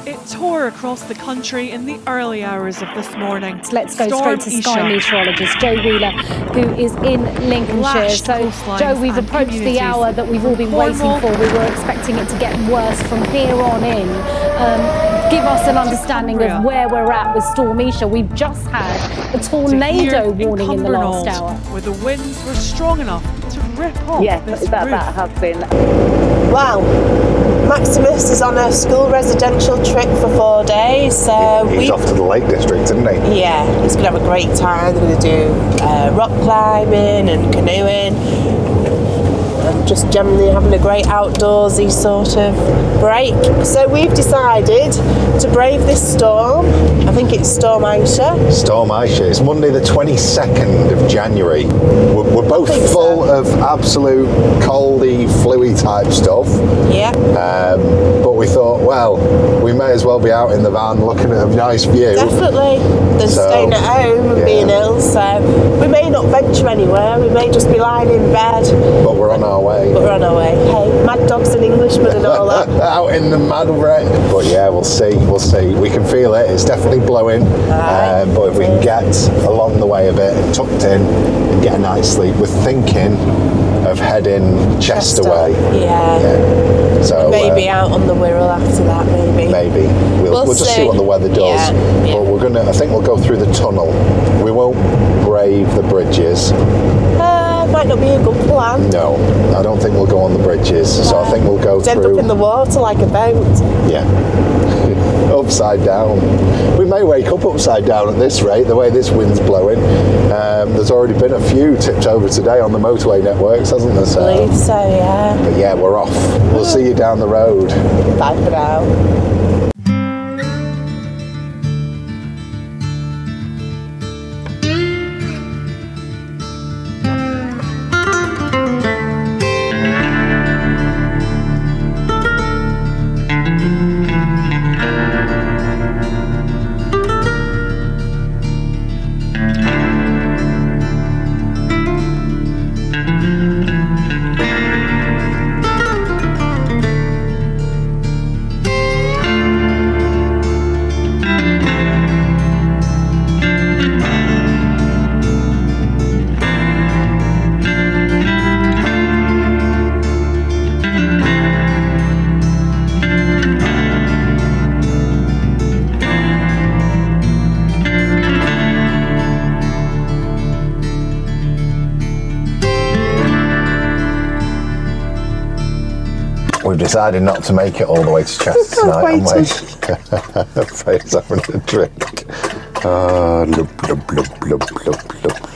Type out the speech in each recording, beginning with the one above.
It tore across the country in the early hours of this morning. Let's go Storm straight to Isha. Sky meteorologist Joe Wheeler, who is in Lincolnshire. Lashed So, coastlines Joe, we've and approached the communities hour that we've all been from waiting Cornwall. for. We were expecting it to get worse from here on in. Give us an understanding of where we're at with Storm Isha. We've just had a tornado warning in the last hour, where the winds were strong enough to rip off this roof. That has been. Wow, Maximus is on a school residential trip for 4 days, so he's off to the Lake District, isn't he? Yeah, he's going to have a great time. They're going to do rock climbing and canoeing and just generally having a great outdoorsy sort of break. So we've decided to brave this storm. I think it's Storm Isha. Storm Isha. It's Monday the 22nd of January. We're both full of absolute coldy, fluey type stuff. Yeah. But we thought, well, we may as well be out in the van looking at a nice view. Definitely. Than staying at home and being ill. So we may not venture anywhere. We may just be lying in bed. But we're on our way. Hey, mad dogs and Englishmen and all that. Out in the mad rain. But yeah, we'll see. We can feel it. It's definitely blowing. But if we can get along the way a bit, tucked in, and get a night's sleep, we're thinking of heading Chester way. Yeah. So maybe out on the Wirral after that. Maybe. We'll just see what the weather does. Yeah. But I think we'll go through the tunnel. We won't brave the bridges. Might not be a good plan. No, I don't think we'll go on the bridges. So I think we'll go through. End up in the water like a boat. Yeah. Upside down. We may wake up upside down at this rate, the way this wind's blowing. There's already been a few tipped over today on the motorway networks, hasn't there? I believe so, yeah. But yeah, we're off. We'll see you down the road. Bye for now. We've decided not to make it all the way to Chester tonight, haven't we? Afraid it's having a drink. Lub, lub, lub, lub, lub,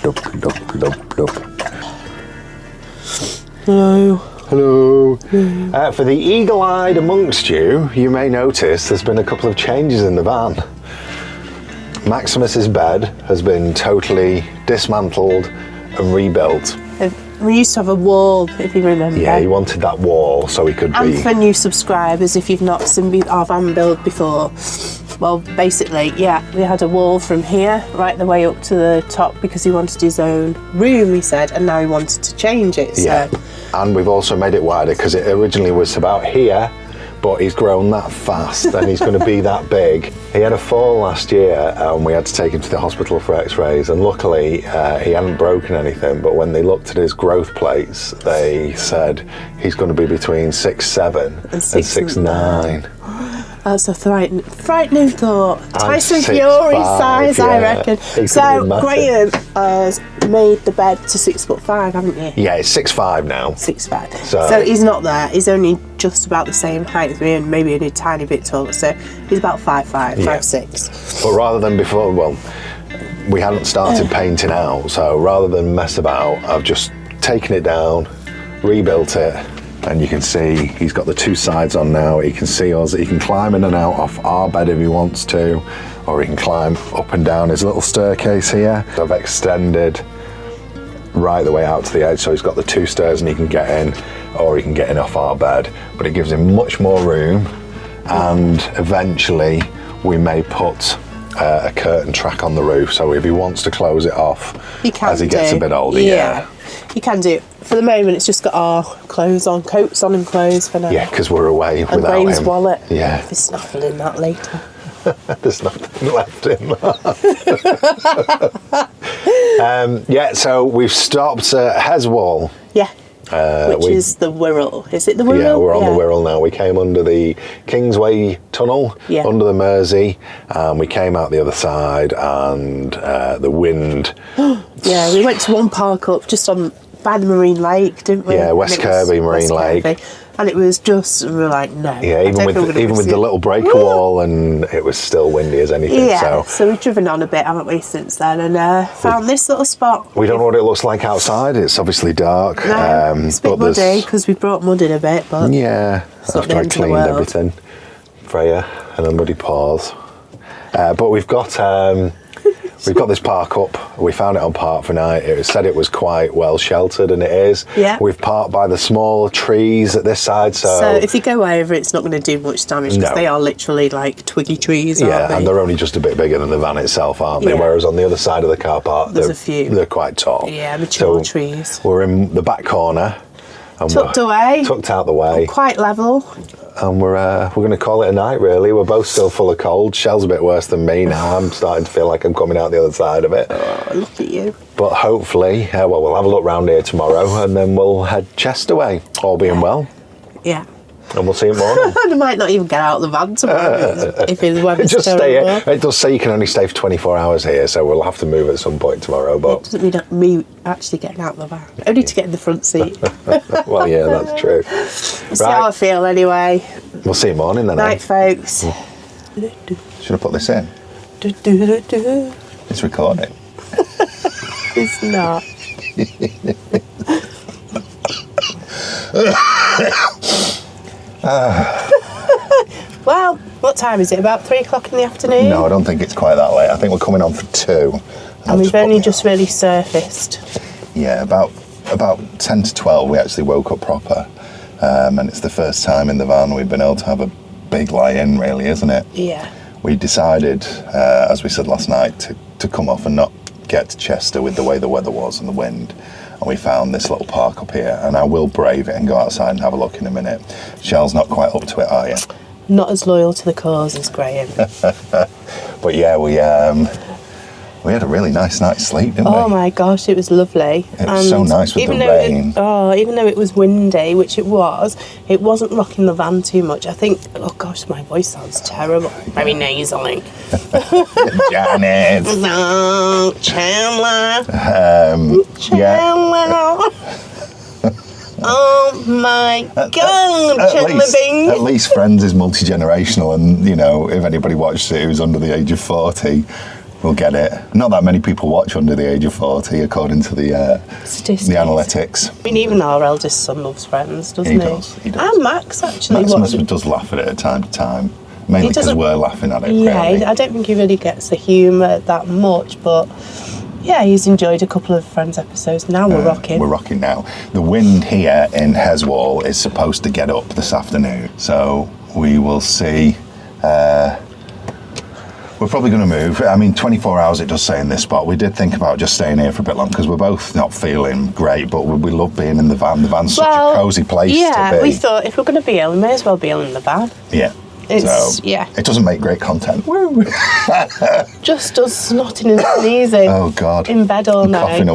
lub, lub, lub, lub. Hello. For the eagle-eyed amongst you, you may notice there's been a couple of changes in the van. Maximus's bed has been totally dismantled and rebuilt. We used to have a wall, if you remember. Yeah, he wanted that wall so he could And for new subscribers, if you've not seen our van build before, well, basically, yeah, we had a wall from here right the way up to the top because he wanted his own room, he said, and now he wanted to change it. Yeah, so. And we've also made it wider because it originally was about here, but he's grown that fast and he's going to be that big. He had a fall last year and we had to take him to the hospital for x-rays, and luckily he hadn't broken anything, but when they looked at his growth plates they said he's going to be between 6'7" and 6'9". That's a frightening thought. Tyson 6'5", Fury size, yeah. I reckon. So Graham has made the bed to 6'5", haven't you? Yeah, it's 6'5" now. 6'5". So he's not there. He's only just about the same height as me, and maybe only a tiny bit taller. So he's about 5'5", 5'6". But rather than before, well, we hadn't started painting out, so rather than mess about, I've just taken it down, rebuilt it. And you can see he's got the two sides on now. He can see us. He can climb in and out off our bed if he wants to, or he can climb up and down his little staircase here. I've extended right the way out to the edge, so he's got the two stairs and he can get in, or he can get in off our bed. But it gives him much more room, and eventually we may put a curtain track on the roof, so if he wants to close it off as he gets a bit older. Yeah, you can do it. For the moment, it's just got our clothes on, coats on and clothes for now. Yeah, because we're away And without Graham's him. wallet. Yeah. There's nothing in that later. There's nothing left in that. Yeah, so we've stopped at Heswall. Yeah. Which is the Wirral. Is it the Wirral? Yeah, we're on the Wirral now. We came under the Kingsway Tunnel, under the Mersey, and we came out the other side, and the wind. Yeah, we went to one park up just by the Marine Lake, didn't we? Yeah, West Kirby Marine Lake. Kirby. And it was just, we were like, no. Yeah, even with the little breaker wall, and it was still windy as anything. Yeah, so we've driven on a bit, haven't we, since then, and found this little spot. We don't know what it looks like outside. It's obviously dark. No, it's a bit muddy because we brought mud in a bit, but yeah, after I cleaned everything, Freya and her muddy paws. But we've got this park up. We found it on Park for Night. It said it was quite well sheltered, and it is. Yeah. We've parked by the small trees at this side, so if you go over, it's not going to do much damage because they are literally like twiggy trees. Yeah, aren't they? and they're only just a bit bigger than the van itself, aren't they? Yeah. Whereas on the other side of the car park, There's a few. They're quite tall. Yeah, mature trees. We're in the back corner. And Tucked away. Tucked out the way. Quite level. And we're going to call it a night, really. We're both still full of cold. Shell's a bit worse than me now. I'm starting to feel like I'm coming out the other side of it. Oh, look at you. But hopefully, we'll have a look round here tomorrow, and then we'll head chest away, all being well. Yeah. And we'll see you morning. I might not even get out of the van tomorrow if the weather's Just stay terrible. here. It does say you can only stay for 24 hours here, so we'll have to move at some point tomorrow. But Doesn't mean me actually getting out of the van. Only to get in the front seat. well, yeah, that's true. See how I feel anyway. We'll see you morning then. Night, folks. Should I put this in? It's recording. It's not. Well, what time is it? About 3 o'clock in the afternoon? No, I don't think it's quite that late. I think we're coming on for 2. And we've only just really surfaced. Yeah, about 10 to 12 we actually woke up proper. And it's the first time in the van we've been able to have a big lie-in, really, isn't it? Yeah. We decided, as we said last night, to come off and not get to Chester with the way the weather was and the wind. And we found this little park up here, and I will brave it and go outside and have a look in a minute. Shell's not quite up to it, are you? Not as loyal to the cause as Graham. But yeah, we had a really nice night's sleep, didn't we? Oh my gosh, it was lovely. It was so nice with the rain. Even though it was windy, which it wasn't rocking the van too much. I think, oh gosh, my voice sounds terrible. Very nasally. Janet. No, Chandler. Yeah. Oh my God, Chandler Bing. At least Friends is multi-generational, and you know, if anybody watches it who's under the age of 40, will get it. Not that many people watch under the age of 40, according to the analytics. I mean, even our eldest son loves Friends, doesn't he? He does. And Max, actually. Maximus does laugh at it at time to time, mainly because we're laughing at it. Yeah, really. I don't think he really gets the humour that much, but yeah, he's enjoyed a couple of Friends episodes. Now we're rocking. We're rocking now. The wind here in Heswall is supposed to get up this afternoon, so we will see. We're probably going to move. I mean, 24 hours it does say in this spot. We did think about just staying here for a bit long because we're both not feeling great, but we love being in the van. The van's such a cosy place to be. Yeah, we thought if we're going to be ill, we may as well be ill in the van. Yeah. It doesn't make great content. Just us snotting and sneezing. Oh, God. In bed all night.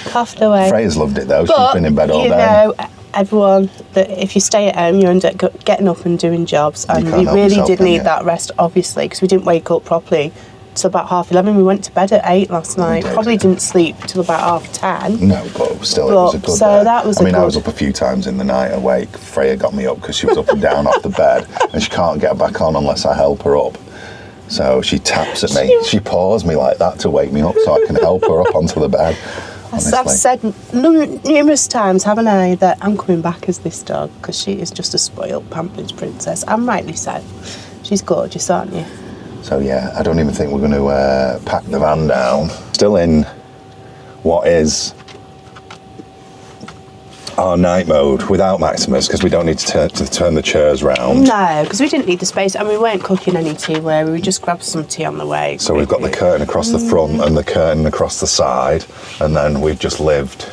Coughed away. Freya's loved it, though. But, she's been in bed all day. You know, everyone, that if you stay at home, you end up getting up and doing jobs. And we really did need that rest, obviously, because we didn't wake up properly till about 11:30. We went to bed at 8 last night. Probably didn't sleep till about 10:30. No, but still, it was a good So that was I was up a few times in the night awake. Freya got me up because she was up and down off the bed, and she can't get back on unless I help her up. So she taps at me. She paws me like that to wake me up so I can help her up onto the bed. Honestly. I've said numerous times, haven't I, that I'm coming back as this dog because she is just a spoiled, pampered princess. And rightly so. She's gorgeous, aren't you? So yeah, I don't even think we're going to pack the van down. Still in what is our night mode without Maximus because we don't need to turn the chairs round. No, because we didn't need the space and we weren't cooking any tea where we just grabbed some tea on the way. So we've got the curtain across the front and the curtain across the side, and then we've just lived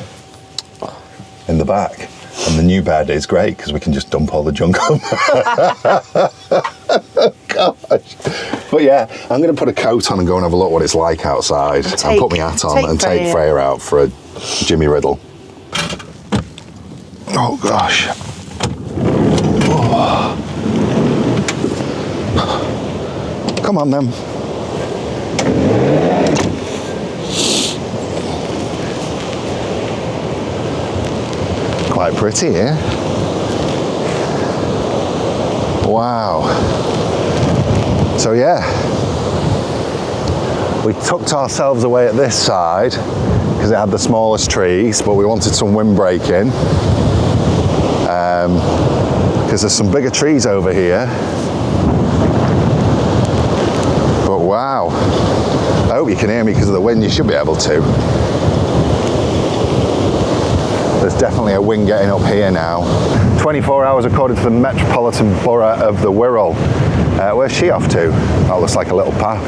in the back. And the new bed is great because we can just dump all the junk on. Gosh. But yeah, I'm going to put a coat on and go and have a look what it's like outside and put my hat on and take Freya out for a Jimmy Riddle. Oh gosh. Oh. Come on then. Quite pretty here. Wow. So yeah, we tucked ourselves away at this side because it had the smallest trees, but we wanted some windbreaking because there's some bigger trees over here. But wow, I hope you can hear me because of the wind. You should be able to. There's definitely a wind getting up here now. 24 hours according to the Metropolitan Borough of the Wirral. Where's she off to? That looks like a little path.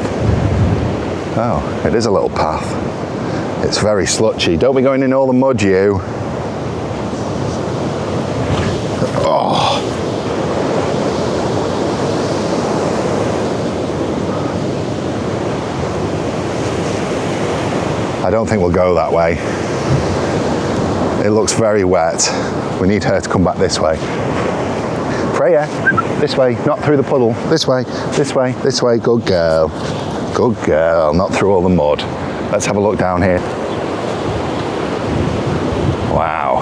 Oh, it is a little path. It's very slutchy. Don't be going in all the mud, you. Oh. I don't think we'll go that way. It looks very wet. We need her to come back this way. Freya, this way, not through the puddle. This way, this way, this way. Good girl. Good girl, not through all the mud. Let's have a look down here. Wow.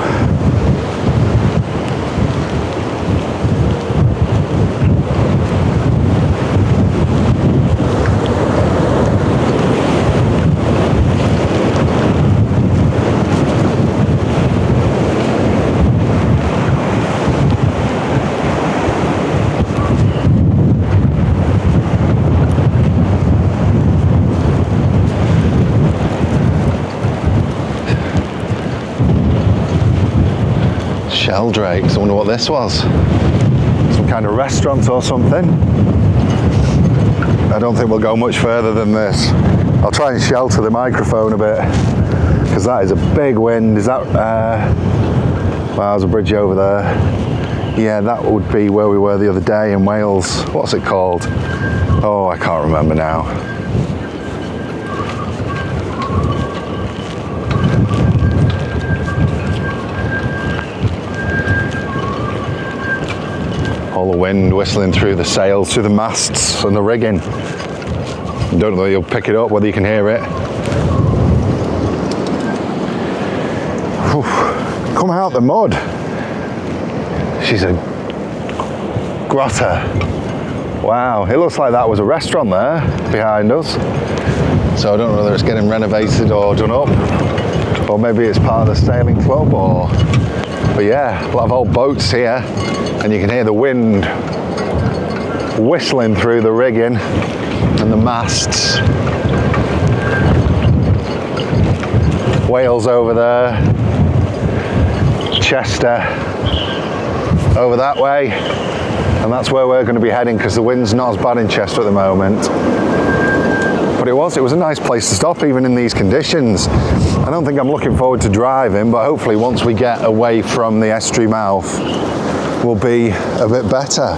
Sheldrakes, I wonder what this was. Some kind of restaurant or something. I don't think we'll go much further than this. I'll try and shelter the microphone a bit because that is a big wind. Is that, wow, there's a bridge over there. Yeah, that would be where we were the other day in Wales. What's it called? Oh, I can't remember now. All the wind whistling through the sails, through the masts and the rigging. I don't know whether you'll pick it up, whether you can hear it. Whew. Come out the mud. She's a grotta. Wow, it looks like that was a restaurant there behind us. So I don't know whether it's getting renovated or done up, or maybe it's part of the sailing club, or. But yeah, a lot of old boats here. And you can hear the wind whistling through the rigging and the masts. Wales over there, Chester over that way, and that's where we're going to be heading because the wind's not as bad in Chester at the moment. But it was a nice place to stop even in these conditions. I don't think I'm looking forward to driving, but hopefully once we get away from the estuary mouth, will be a bit better.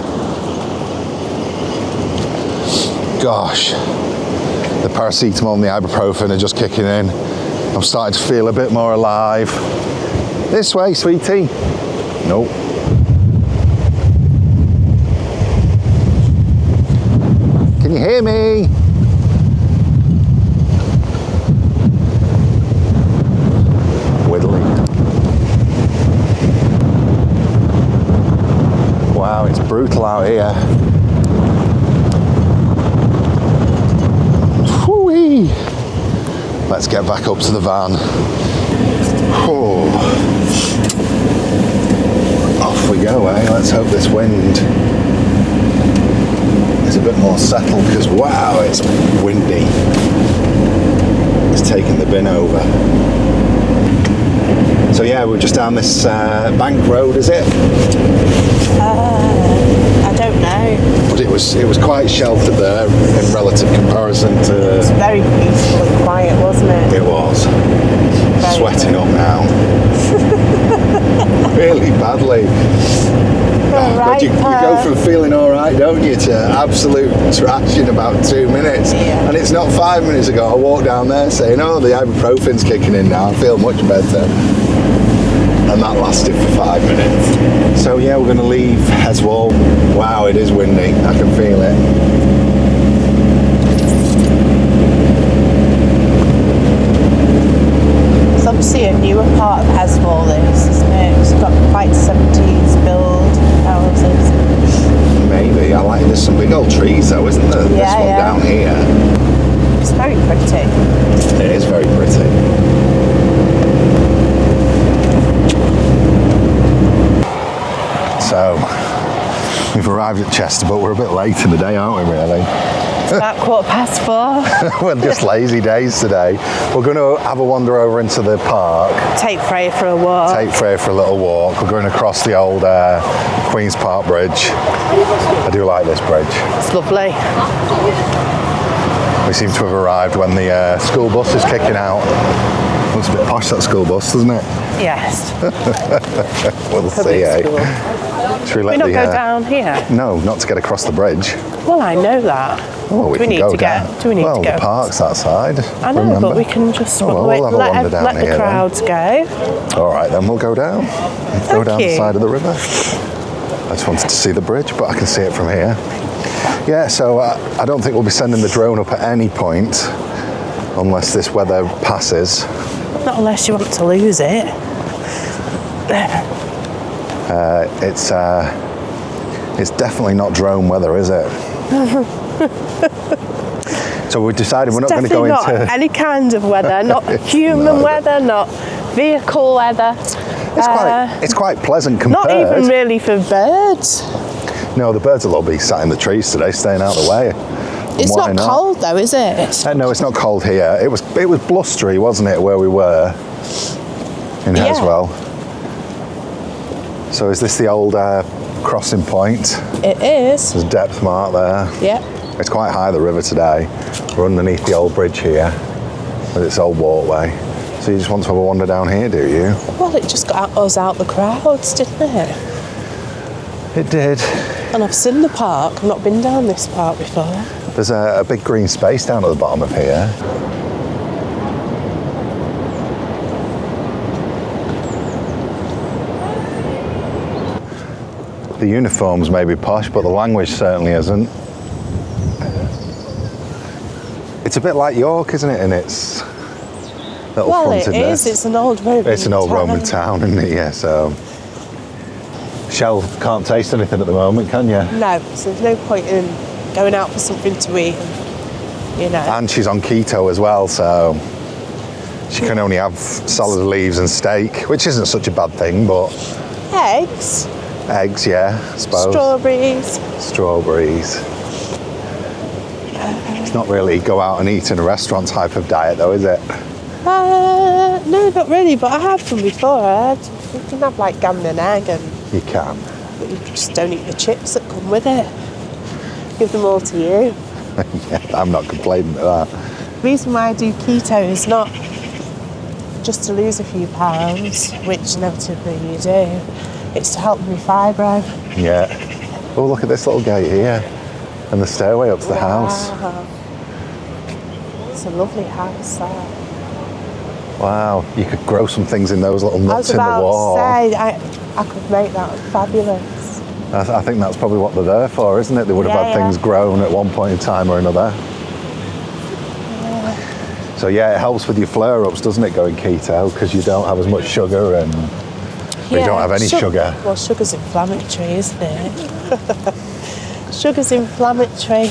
Gosh, the paracetamol and the ibuprofen are just kicking in. I'm starting to feel a bit more alive. This way, sweetie. Nope. Can you hear me? Whittling. Wow, it's brutal out here. Whoo-wee. Let's get back up to the van. Oh. Off we go, eh? Let's hope this wind is a bit more settled because wow, it's windy. It's taking the bin over. So yeah, we're just down this bank road, is it? I don't know. But it was quite sheltered there in relative comparison to. It was very peaceful and quiet, wasn't it? It was. Very Sweating good. up now. really badly. But you go from feeling all right, don't you, to absolute trash in about 2 minutes. Yeah. And it's not 5 minutes ago I walked down there saying, oh, the ibuprofen's kicking in now, I feel much better. And that lasted for 5 minutes. So yeah, we're going to leave Heswall. Wow, it is windy, I can feel it. It's obviously a newer part of Heswall, this, isn't it? It's got quite 70s build houses. Maybe. I like, there's some big old trees though, isn't there? This one down here. It's very pretty. It is very pretty. So, we've arrived at Chester, but we're a bit late in the day, aren't we, really? It's about 4:15. We're just lazy days today. We're going to have a wander over into the park. Take Freya for a walk. Take Freya for a little walk. We're going across the old Queen's Park Bridge. I do like this bridge. It's lovely. We seem to have arrived when the school bus is kicking out. Looks a bit posh, that school bus, doesn't it? Yes. We'll see, eh? Should we let not go down here? No, not to get across the bridge. Well, I know that. Oh, we do we can need go to down. go? Do we need well, to go? the park's outside. I know, remember. but we can just we'll have a wander down let here, the crowds go. All right, then we'll go down. Go down the side of the river. I just wanted to see the bridge, but I can see it from here. Yeah, so I don't think we'll be sending the drone up at any point unless this weather passes. Not unless you want to lose it. It's definitely not drone weather, is it? So we decided we're not going to go Definitely into not any kind of weather, not human weather, not vehicle weather. It's quite pleasant compared. Not even really for birds. No, the birds will all be sat in the trees today, staying out of the way. It's not cold though, is it? No, it's not cold here. It was blustery, wasn't it, where we were in Heswall? So is this the old crossing point? It is. There's a depth mark there. Yeah. It's quite high, the river today. We're underneath the old bridge here with its old walkway. So you just want to have a wander down here, do you? Well, it just got us out the crowds, didn't it? It did. And I've seen the park. I've not been down this park before. There's a big green space down at the bottom of here. The uniforms may be posh, but the language certainly isn't. It's a bit like York, isn't it, in its little frontedness? Well, it is. It's an old Roman town. It's an old Roman town, isn't it? Yeah, so... Shell can't taste anything at the moment, can you? No, so there's no point in going out for something to eat, and, you know. And she's on keto as well, so she can only have salad leaves and steak, which isn't such a bad thing, but... Eggs? Eggs, yeah, I suppose. Strawberries. It's not really go out and eat in a restaurant type of diet, though, is it? No, not really, but I have done before. You can have like gammon and egg, and you can, but you just don't eat the chips that come with it. Give them all to you. Yeah, I'm not complaining at that. The reason why I do keto is not just to lose a few pounds, which inevitably you do. It's to help me fibro. Yeah. Oh, look at this little gate here, and the stairway up to the house. It's a lovely house, that. Wow, you could grow some things in those little nuts in the wall. I was about to say, I could make that fabulous. I think that's probably what they're there for, isn't it? They would have had things grown at one point in time or another. Yeah. So yeah, it helps with your flare-ups, doesn't it, going keto, because you don't have as much sugar and you don't have any sugar. Well, sugar's inflammatory, isn't it? Sugar's inflammatory,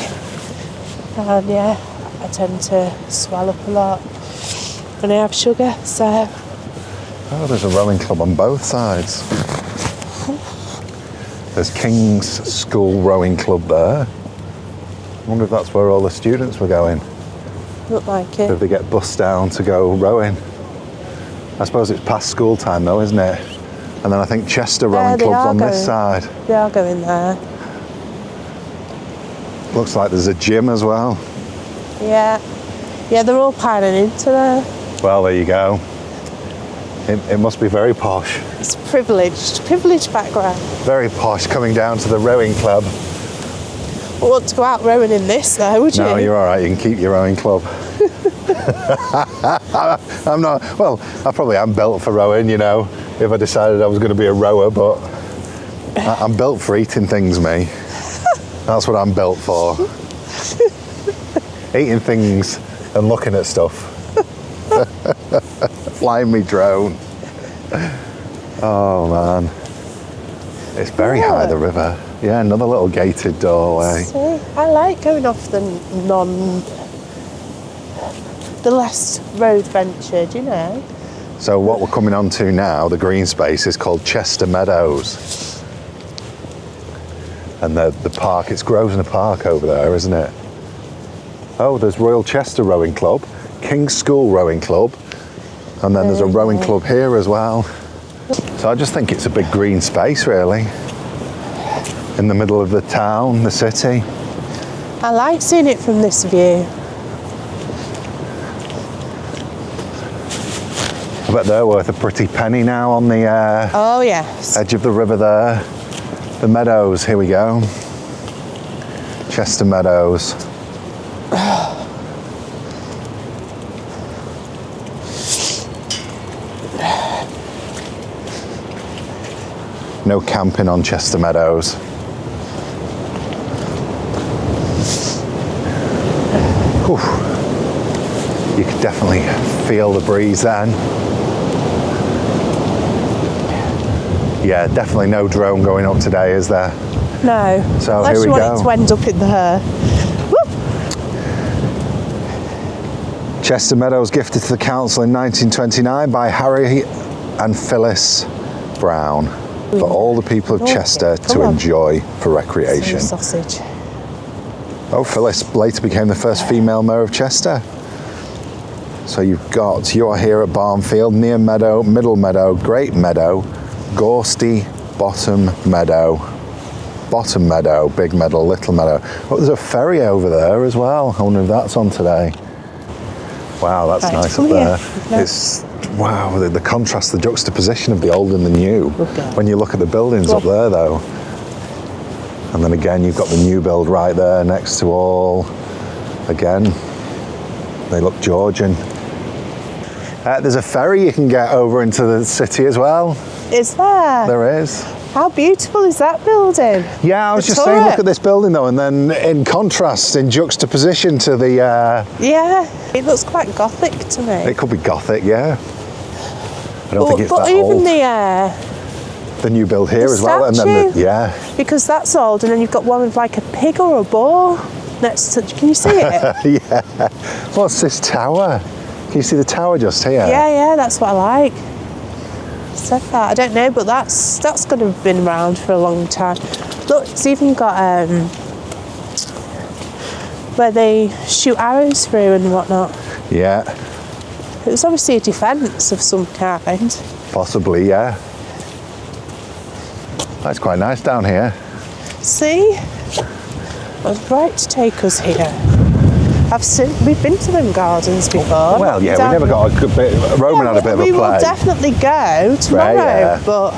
and yeah, I tend to swell up a lot when I have sugar, so... Oh, there's a rowing club on both sides. There's King's School Rowing Club there. I wonder if that's where all the students were going. Look like it. If they get bussed down to go rowing. I suppose it's past school time though, isn't it? And then I think Chester Rowing Club's on this side. They are going there. Looks like there's a gym as well. Yeah. Yeah, they're all piling into there. Well, there you go. It must be very posh. It's privileged background. Very posh coming down to the rowing club. I want to go out rowing in this though, would you? No, you're all right. You can keep your rowing club. I'm not, well, I probably am built for rowing, you know, if I decided I was going to be a rower, but I'm built for eating things, me. That's what I'm built for. Eating things and looking at stuff. Flying me drone. Oh man. It's very high, the river. Yeah, another little gated doorway. See, I like going off the less road ventured, you know. So what we're coming on to now, the green space, is called Chester Meadows. And the park, it's Grosvenor Park over there, isn't it? Oh, there's Royal Chester Rowing Club, King's School Rowing Club, and then there's a rowing club here as well. So I just think it's a big green space, really, in the middle of the town, the city. I like seeing it from this view. I bet they're worth a pretty penny now on the Oh yes. edge of the river there. The meadows, here we go. Chester Meadows. No camping on Chester Meadows. Whew. You could definitely feel the breeze then. Yeah, definitely no drone going up today, is there? No. So Unless here we you go. want it to end up in the Chester Meadows gifted to the council in 1929 by Harry and Phyllis Brown for all the people of Chester to enjoy for recreation. sausage. Oh, Phyllis later became the first female mayor of Chester. So you're here at Barnfield, Near Meadow, Middle Meadow, Great Meadow, Gorsty, Bottom Meadow, Big Meadow, Little Meadow. Oh, there's a ferry over there as well. I wonder if that's on today. Wow, that's nice up there. It's, wow, the contrast, the juxtaposition of the old and the new. When you look at the buildings up there though. And then again, you've got the new build right there next to all. Again, they look Georgian. There's a ferry you can get over into the city as well. Is there? There is. How beautiful is that building? Yeah, I was just saying, look at this building though, and then in contrast, in juxtaposition to the... Yeah, it looks quite Gothic to me. It could be Gothic, yeah. I don't think it's that even old. The new build here as well, and then yeah. Because that's old, and then you've got one with like a pig or a boar next to. Can you see it? Yeah. What's this tower? Can you see the tower just here? Yeah, that's what I like. Said that, I don't know, but that's going to have been around for a long time. Look, it's even got where they shoot arrows through and whatnot. Yeah. It was obviously a defence of some kind. Possibly, yeah. That's quite nice down here. See? I was right to take us here. We've been to them gardens before. Well, yeah, we never got a good bit. Roman had a bit of a play. We will definitely go tomorrow, right, yeah. But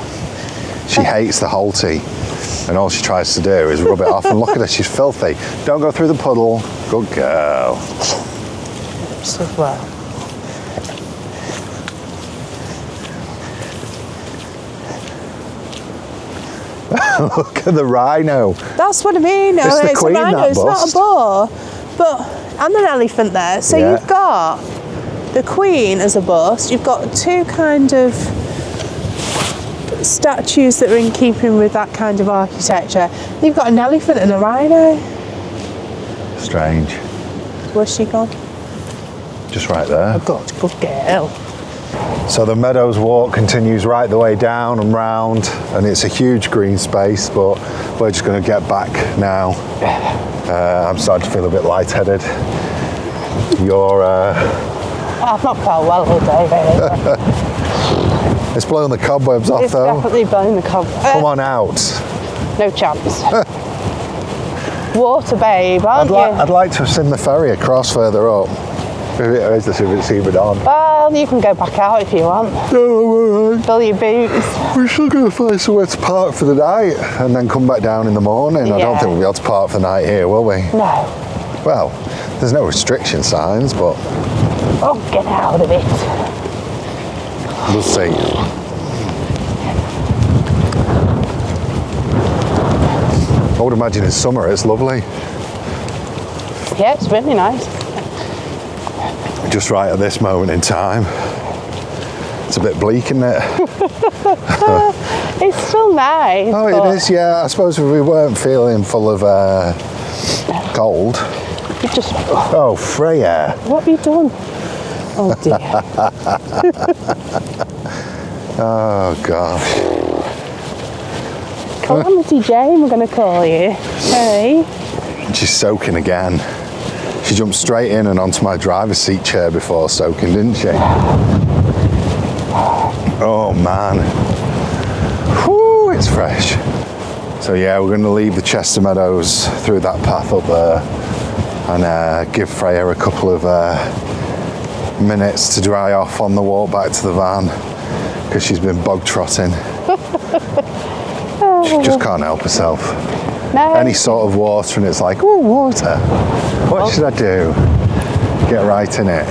she hates the Holty, and all she tries to do is rub it off. And look at her, she's filthy. Don't go through the puddle. Good girl. So well. Look at the rhino. That's what I mean. It's the queen, a rhino, that it's not a boar. But, and an elephant there. So yeah. You've got the queen as a bust. You've got two kind of statues that are in keeping with that kind of architecture. You've got an elephant and a rhino. Strange. Where's she gone? Just right there. Good girl. So the Meadows Walk continues right the way down and round, and it's a huge green space, but we're just going to get back now. I'm starting to feel a bit lightheaded. I've not felt well all day, really. It's blowing the cobwebs off, though. It's definitely blowing the cobwebs. Come on out. No chance. Water, babe, aren't you? I'd like to have seen the ferry across further up. If it's even on. Well, you can go back out if you want. No, I'm alright. Fill your boots. We're still going to find somewhere to park for the night and then come back down in the morning. I don't Yeah. think we'll be able to park for the night here, will we? No. Well, there's no restriction signs, but Oh, get out of it. we'll see. I would imagine in summer it's lovely. Yeah, it's really nice. Just right at this moment in time. It's a bit bleak, isn't it? It's still nice. Oh, but it is, yeah. I suppose if we weren't feeling full of cold. You just, Oh, Freya. what have you done? Oh dear. Oh, gosh. Calamity Jane, we're going to call you. Hey. She's soaking again. She jumped straight in and onto my driver's seat chair before soaking, didn't she? Oh, man. Whew, it's fresh. So, yeah, we're going to leave the Chester Meadows through that path up there and give Freya a couple of minutes to dry off on the walk back to the van because she's been bog trotting. She just can't help herself. No. Any sort of water and it's like, oh, water. What should I do? Get right in it.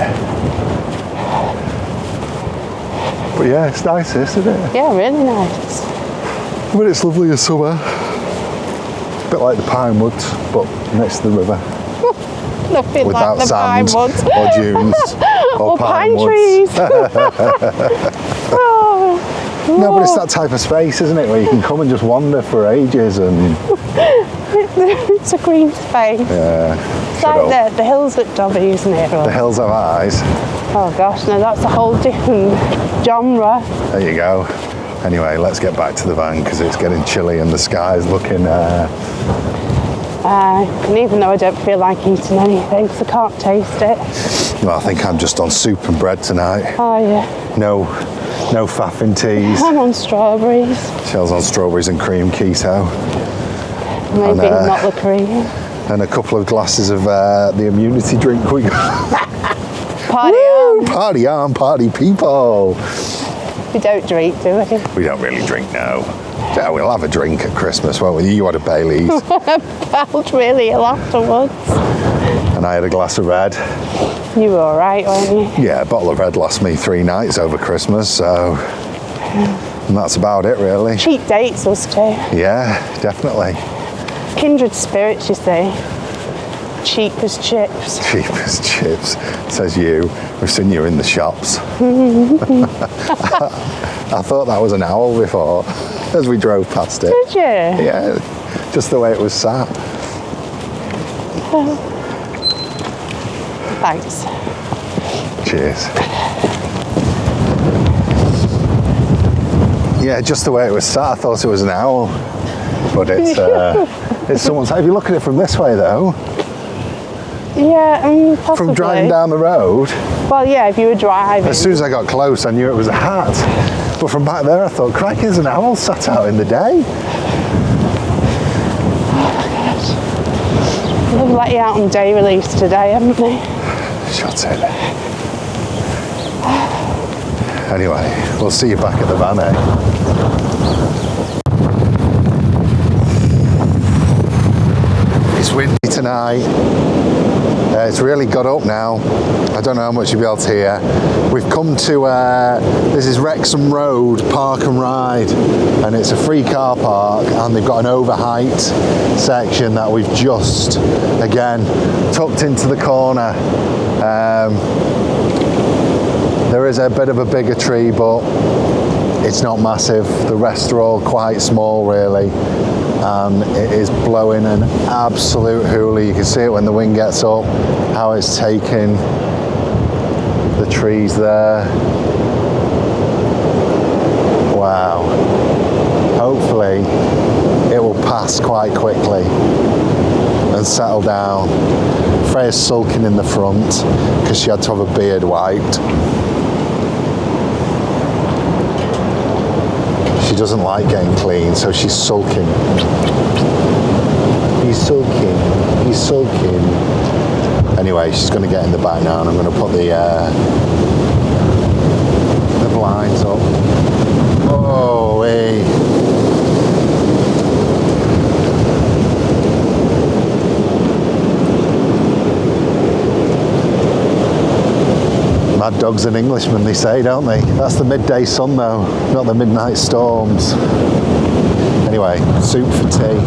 But yeah, it's nice, isn't it? Yeah, really nice. But it's lovely in summer. A bit like the Pine Woods, but next to the river. Nothing Without like the pine sand woods. or dunes Or pine woods. trees. Oh, No, but it's that type of space, isn't it, where you can come and just wander for ages and it's a green space. yeah. It's like the hills at Dobby's near The us. hills have eyes. Oh gosh, no, that's a whole different genre. There you go. Anyway, let's get back to the van because it's getting chilly and the sky's looking. And even though I don't feel like eating anything, because I can't taste it. Well, I think I'm just on soup and bread tonight. Oh yeah, No faffing teas. I'm on strawberries. Shell's on strawberries and cream keto. Maybe And, not the cream. And a couple of glasses of the immunity drink we got. Party on. Party on, party people. We don't drink, do we? We don't really drink now. Yeah, we'll have a drink at Christmas, won't we? You had a Baileys Felt really ill afterwards. and I had a glass of red. You were alright, weren't you? Yeah, a bottle of red lasts me 3 nights over Christmas, so and that's about it really. Cheap dates, us too. Yeah, definitely. Kindred spirits, you see. Cheap as chips. Cheap as chips, says you. We've seen you in the shops. I thought that was an owl before as we drove past it. Did you? Yeah, just the way it was sat. Thanks. Cheers. Yeah, just the way it was sat, I thought it was an owl. But it's someone's. If you look at it from this way though, Yeah, possibly. from driving down the road, Well, yeah, if you were driving. as soon as I got close, I knew it was a hat. But from back there, I thought, crikey, there's an owl sat out in the day. They've let you out on day release today, haven't they? Shut it. Anyway, we'll see you back at the van, eh? It's windy tonight. It's really got up now. I don't know how much you'll be able to hear. We've come to, this is Wrexham Road Park and Ride, and it's a free car park, and they've got an overheight section that we've just, again, tucked into the corner. There is a bit of a bigger tree, but it's not massive. The rest are all quite small, really. And it is blowing an absolute hoolie. You can see it when the wind gets up, how it's taking the trees there. Wow. Hopefully it will pass quite quickly and settle down. Freya's sulking in the front because she had to have a beard wiped. She doesn't like getting clean, so she's sulking. He's sulking. He's sulking. Anyway, she's going to get in the back now, and I'm going to put the blinds up. Oh, hey. Mad dog's an Englishman, they say, don't they? That's the midday sun, though, not the midnight storms. Anyway, soup for tea.